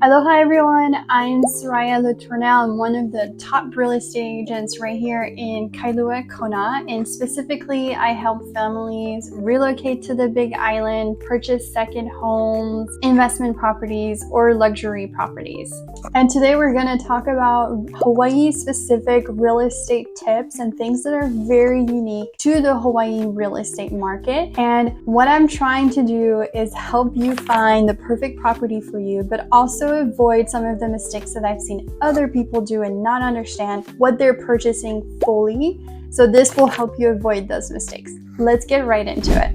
Aloha everyone, I'm Soraya Letournel. I'm one of the top real estate agents right here in Kailua-kona, and specifically I help families relocate to the Big Island, purchase second homes, investment properties, or luxury properties. And today we're going to talk about Hawaii specific real estate tips and things that are very unique to the Hawaii real estate market. And what I'm trying to do is help you find the perfect property for you, but also avoid some of the mistakes that I've seen other people do and not understand what they're purchasing fully. So this will help you avoid those mistakes. Let's get right into it.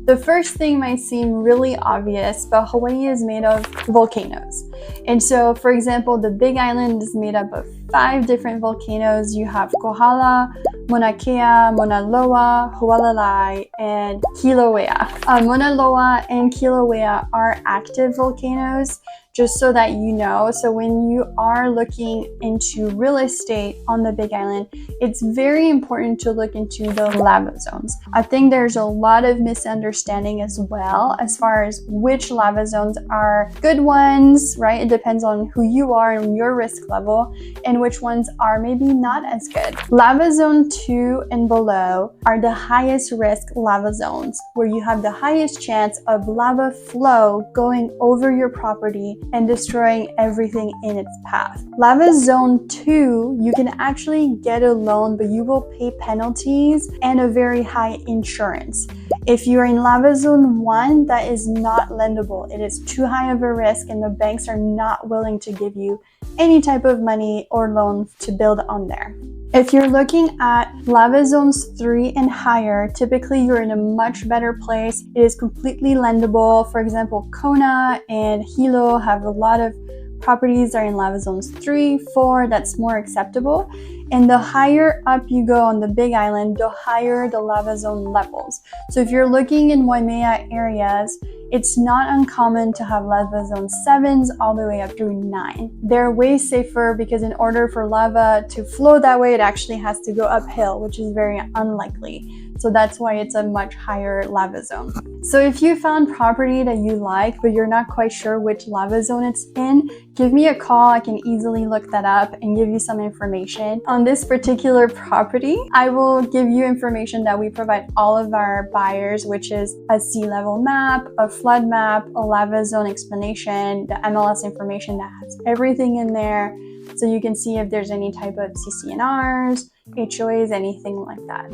The first thing might seem really obvious, but Hawaii is made of volcanoes. And so, for example, the Big Island is made up of 5 different volcanoes. You have Kohala, Mauna Kea, Mauna Loa, Hualalai, and Kilauea. Mauna Loa and Kilauea are active volcanoes, just so that you know. So when you are looking into real estate on the Big Island, it's very important to look into the lava zones. I think there's a lot of misunderstanding as well as far as which lava zones are good ones, right? It depends on who you are and your risk level, and which ones are maybe not as good. Lava zone 2 and below are the highest risk lava zones, where you have the highest chance of lava flow going over your property and destroying everything in its path. Lava zone 2, you can actually get a loan, but you will pay penalties and a very high insurance. If you're in lava zone 1, that is not lendable. It is too high of a risk and the banks are not willing to give you any type of money or loan to build on there. If you're looking at lava zones 3 and higher, typically you're in a much better place. It is completely lendable. For example, Kona and Hilo have a lot of properties that are in lava zones 3, 4, that's more acceptable. And the higher up you go on the Big Island, the higher the lava zone levels. So if you're looking in Waimea areas, it's not uncommon to have lava zone 7s all the way up through 9. They're way safer because in order for lava to flow that way, it actually has to go uphill, which is very unlikely. So that's why it's a much higher lava zone. So if you found property that you like, but you're not quite sure which lava zone it's in, give me a call. I can easily look that up and give you some information. On this particular property, I will give you information that we provide all of our buyers, which is a sea level map, a flood map, a lava zone explanation, the MLS information that has everything in there. So you can see if there's any type of CCNRs, HOAs, anything like that.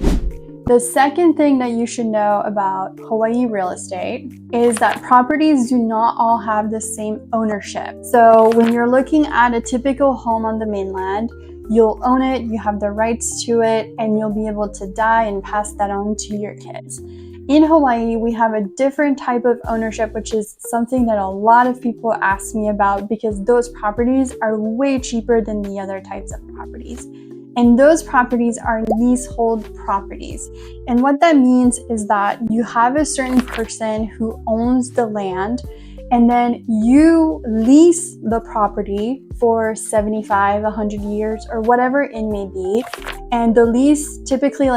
The second thing that you should know about Hawaii real estate is that properties do not all have the same ownership. So when you're looking at a typical home on the mainland, you'll own it, you have the rights to it, and you'll be able to die and pass that on to your kids. In Hawaii, we have a different type of ownership, which is something that a lot of people ask me about because those properties are way cheaper than the other types of properties. And those properties are leasehold properties. And what that means is that you have a certain person who owns the land, and then you lease the property for 75, 100 years, or whatever it may be. And the lease typically,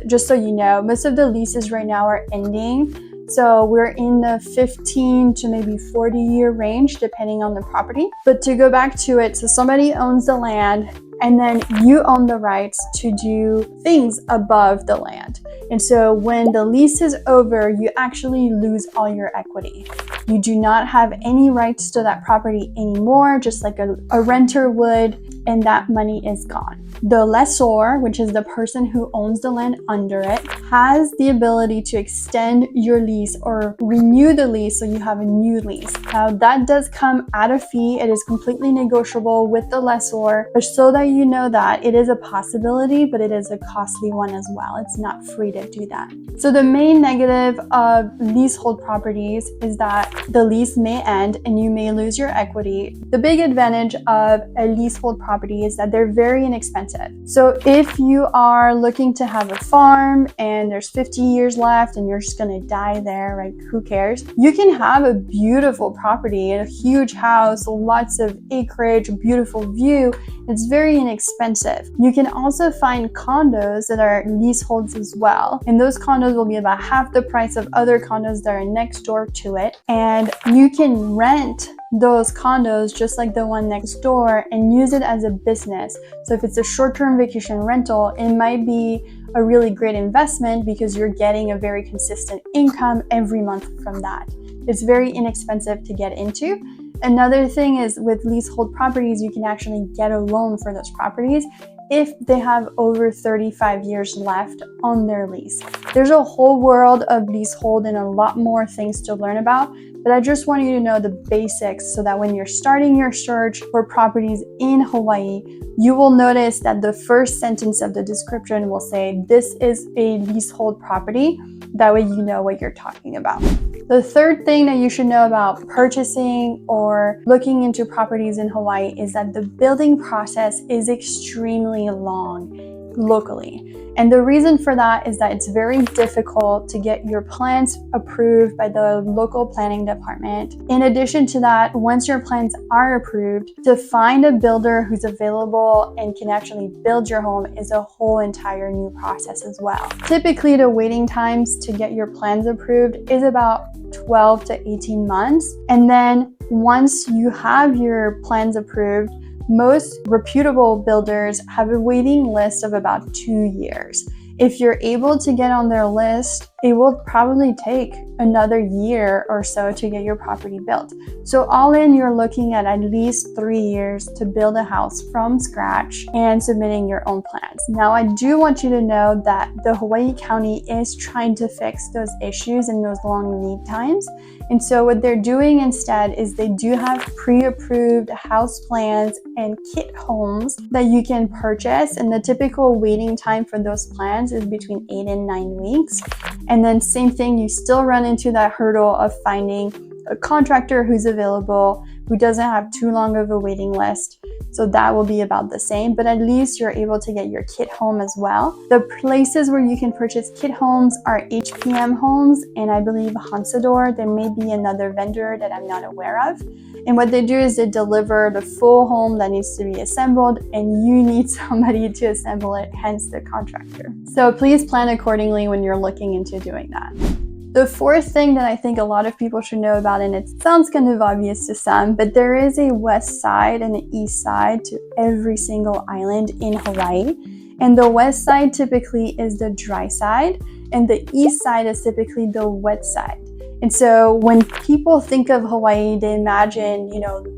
just so you know, most of the leases right now are ending. So we're in the 15 to maybe 40-year range, depending on the property. But to go back to it, so somebody owns the land, and then you own the rights to do things above the land. And so when the lease is over, you actually lose all your equity. You do not have any rights to that property anymore, just like a renter would, and that money is gone. The lessor, which is the person who owns the land under it, has the ability to extend your lease or renew the lease so you have a new lease. Now that does come at a fee. It is completely negotiable with the lessor, but so that you know that it is a possibility, but it is a costly one as well. It's not free to do that. So the main negative of leasehold properties is that the lease may end and you may lose your equity. The big advantage of a leasehold property is that they're very inexpensive. So if you are looking to have a farm and there's 50 years left and you're just gonna die there, right? Who cares? You can have a beautiful property, a huge house, lots of acreage, a beautiful view. It's very inexpensive. You can also find condos that are leaseholds as well. And those condos will be about half the price of other condos that are next door to it. And you can rent those condos just like the one next door and use it as a business. So if it's a short-term vacation rental, it might be a really great investment because you're getting a very consistent income every month from that. It's very inexpensive to get into. Another thing is with leasehold properties, you can actually get a loan for those properties if they have over 35 years left on their lease. There's a whole world of leasehold and a lot more things to learn about, but I just want you to know the basics so that when you're starting your search for properties in Hawaii, you will notice that the first sentence of the description will say, this is a leasehold property. That way you know what you're talking about. The third thing that you should know about purchasing or looking into properties in Hawaii is that the building process is extremely long locally. And the reason for that is that it's very difficult to get your plans approved by the local planning department. In addition to that, once your plans are approved, to find a builder who's available and can actually build your home is a whole entire new process as well. Typically, the waiting times to get your plans approved is about 12 to 18 months. And then once you have your plans approved, most reputable builders have a waiting list of about 2 years. If you're able to get on their list, it will probably take another year or so to get your property built. So all in, you're looking at least 3 years to build a house from scratch and submitting your own plans. Now, I do want you to know that the Hawaii County is trying to fix those issues and those long lead times. And so what they're doing instead is they do have pre-approved house plans and kit homes that you can purchase. And the typical waiting time for those plans is between 8 and 9 weeks. And then same thing, you still run into that hurdle of finding a contractor who's available, who doesn't have too long of a waiting list. So that will be about the same, but at least you're able to get your kit home as well. The places where you can purchase kit homes are HPM Homes and I believe Hansador. There may be another vendor that I'm not aware of. And what they do is they deliver the full home that needs to be assembled and you need somebody to assemble it, hence the contractor. So please plan accordingly when you're looking into doing that. The fourth thing that I think a lot of people should know about, and it sounds kind of obvious to some, but there is a west side and an east side to every single island in Hawaii. And the west side typically is the dry side, and the east side is typically the wet side. And so when people think of Hawaii, they imagine,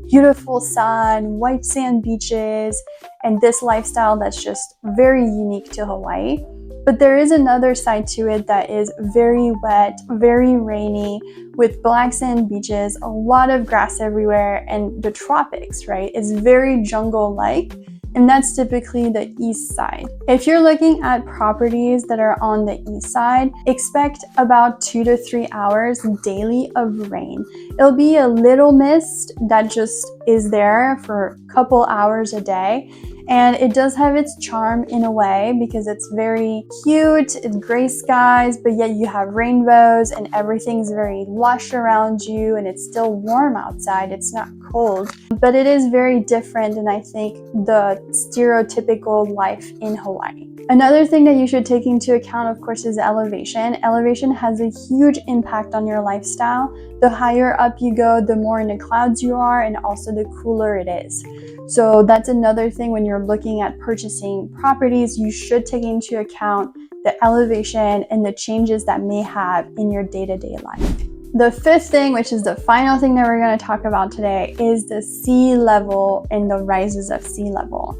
beautiful sun, white sand beaches, and this lifestyle that's just very unique to Hawaii. But there is another side to it that is very wet, very rainy, with black sand beaches, a lot of grass everywhere, and the tropics, right? It's very jungle-like, and that's typically the east side. If you're looking at properties that are on the east side, expect about 2 to 3 hours daily of rain. It'll be a little mist that just is there for a couple hours a day. And it does have its charm in a way because it's very cute, it's gray skies, but yet you have rainbows and everything's very lush around you and it's still warm outside, it's not cold. But it is very different than I think the stereotypical life in Hawaii. Another thing that you should take into account, of course, is elevation. Elevation has a huge impact on your lifestyle. The higher up you go, the more in the clouds you are, and also the cooler it is. So that's another thing when you're looking at purchasing properties, you should take into account the elevation and the changes that may have in your day-to-day life. The fifth thing, which is the final thing that we're going to talk about today, is the sea level and the rises of sea level.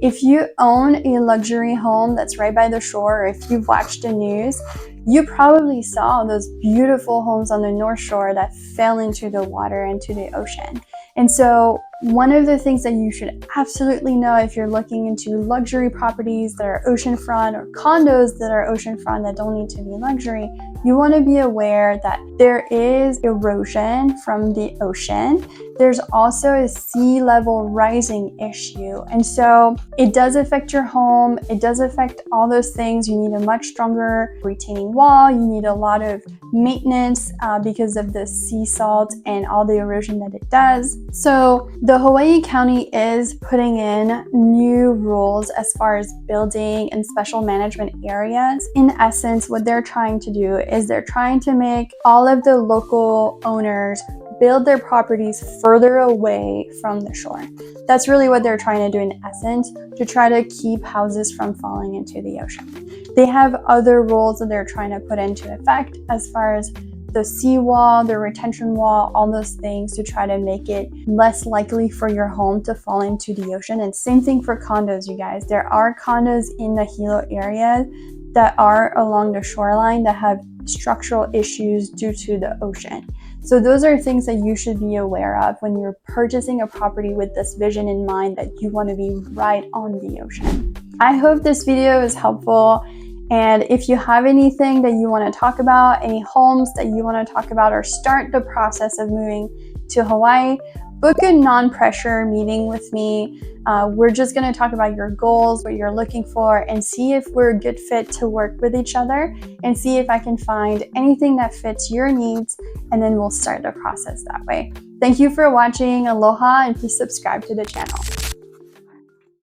If you own a luxury home that's right by the shore, or if you've watched the news, you probably saw those beautiful homes on the North Shore that fell into the water, into the ocean. And so one of the things that you should absolutely know if you're looking into luxury properties that are oceanfront or condos that are oceanfront that don't need to be luxury, you want to be aware that there is erosion from the ocean. There's also a sea level rising issue. And so it does affect your home. It does affect all those things. You need a much stronger retaining wall. You need a lot of maintenance because of the sea salt and all the erosion that it does. So the Hawaii County is putting in new rules as far as building and special management areas. In essence, what they're trying to do is they're trying to make all of the local owners build their properties further away from the shore. That's really what they're trying to do in essence, to try to keep houses from falling into the ocean. They have other rules that they're trying to put into effect as far as the seawall, the retention wall, all those things to try to make it less likely for your home to fall into the ocean. And same thing for condos, you guys. There are condos in the Hilo area that are along the shoreline that have structural issues due to the ocean. So those are things that you should be aware of when you're purchasing a property with this vision in mind, that you want to be right on the ocean. I hope this video is helpful. And if you have anything that you want to talk about, any homes that you want to talk about, or start the process of moving to Hawaii, book a non-pressure meeting with me. We're just going to talk about your goals, what you're looking for, and see if we're a good fit to work with each other, and see if I can find anything that fits your needs, and then we'll start the process that way. Thank you for watching. Aloha, and please subscribe to the channel.